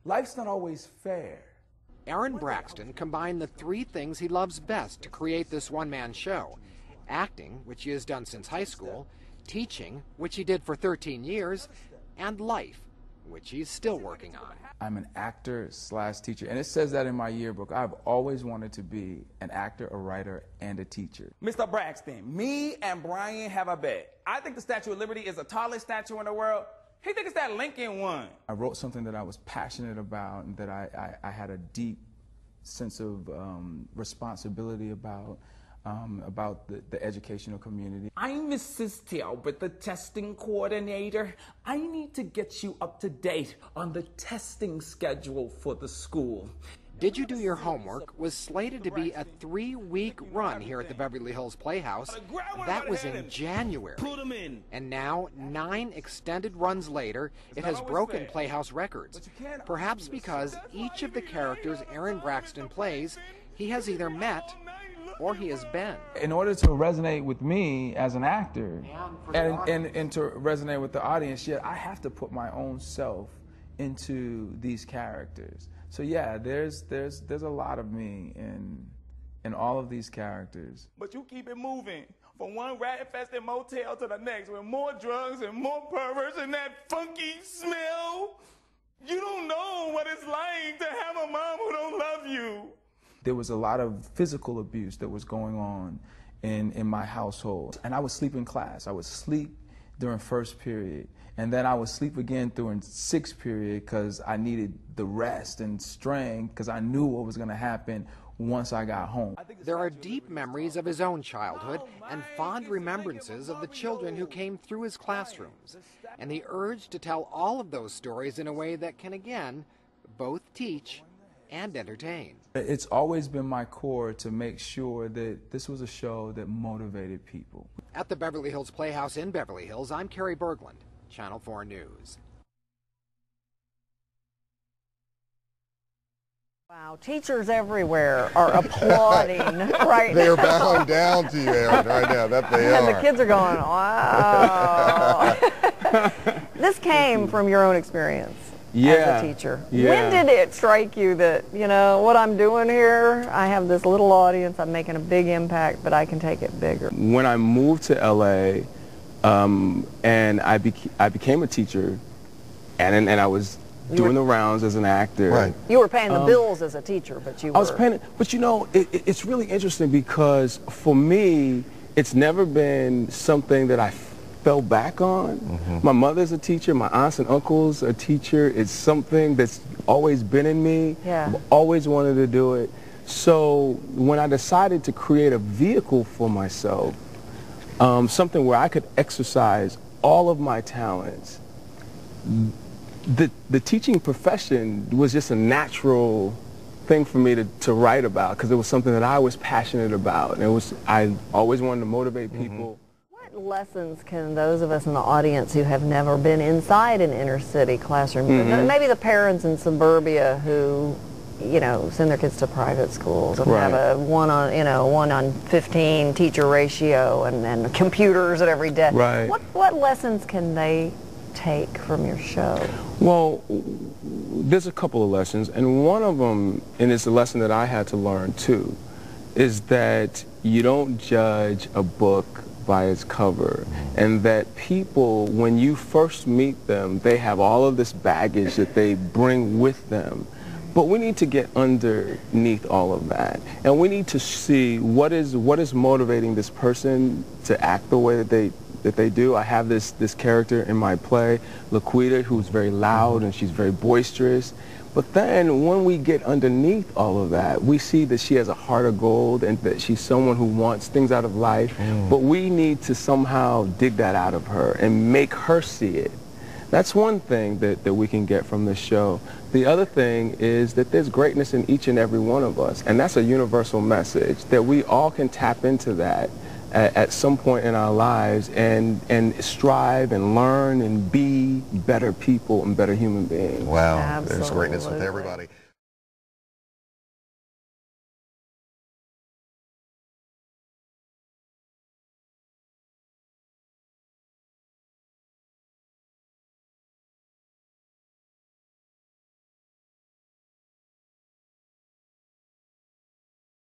Life's not always fair. Aaron Braxton combined the three things he loves best to create this one-man show: acting, which he has done since high school, teaching, which he did for 13 years, and life, which he's still working on. I'm an actor / teacher, and it says that in my yearbook. I've always wanted to be an actor, a writer, and a teacher. Mr. Braxton, me and Brian have a bet. I think the Statue of Liberty is the tallest statue in the world. He thinks it's that Lincoln one. I wrote something that I was passionate about and that I had a deep sense of responsibility about the educational community. I'm Mrs. Talbot, the testing coordinator. I need to get you up to date on the testing schedule for the school. Did You Do Your Homework was slated to be a 3-week run here at the Beverly Hills Playhouse. That was in January. And now, 9 extended runs later, it has broken Playhouse records. Perhaps because each of the characters Aaron Braxton plays, he has either met or he has been. In order to resonate with me as an actor and to resonate with the audience, yeah, I have to put my own self into these characters. So yeah, there's a lot of me in all of these characters. But you keep it moving from one rat-infested motel to the next with more drugs and more perverts and that funky smell. You don't know what it's like to have a mom who don't love you. There was a lot of physical abuse that was going on in my household. And I would sleep in class. I would sleep during first period. And then I would sleep again during sixth period because I needed the rest and strength because I knew what was going to happen once I got home. There are deep memories of his own childhood and fond remembrances of the children who came through his classrooms, and the urge to tell all of those stories in a way that can, again, both teach and entertain. It's always been my core to make sure that this was a show that motivated people. At the Beverly Hills Playhouse in Beverly Hills, I'm Kerry Berglund, Channel 4 News. Wow, teachers everywhere are applauding right now. They're bowing down to you, Aaron, right now. That they are. And the kids are going, wow. This came from your own experience as a teacher. Yeah. When did it strike you that, you know, what I'm doing here, I have this little audience, I'm making a big impact, but I can take it bigger? When I moved to LA, and I became a teacher, and I was doing the rounds as an actor. Right. You were paying the bills as a teacher, but you were... I was paying it, but you know, it's really interesting because for me, it's never been something that I fell back on. Mm-hmm. My mother's a teacher, my aunts and uncles are a teacher. It's something that's always been in me. Yeah. I've always wanted to do it. So when I decided to create a vehicle for myself, something where I could exercise all of my talents, the teaching profession was just a natural thing for me to write about because it was something that I was passionate about, and I always wanted to motivate people. What lessons can those of us in the audience who have never been inside an inner city classroom, maybe the parents in suburbia who, you know, send their kids to private schools and have a 1 on 15 teacher ratio and computers at every desk. Right. What lessons can they take from your show? Well, there's a couple of lessons, and one of them, and it's a lesson that I had to learn too, is that you don't judge a book by its cover, and that people, when you first meet them, they have all of this baggage that they bring with them. But we need to get underneath all of that, and we need to see what is motivating this person to act the way that they do. I have this character in my play, Laquita, who's very loud and she's very boisterous. But then when we get underneath all of that, we see that she has a heart of gold and that she's someone who wants things out of life. But we need to somehow dig that out of her and make her see it. That's one thing that we can get from this show. The other thing is that there's greatness in each and every one of us, and that's a universal message, that we all can tap into that at some point in our lives and strive and learn and be better people and better human beings. Wow, Absolutely. there's greatness with everybody.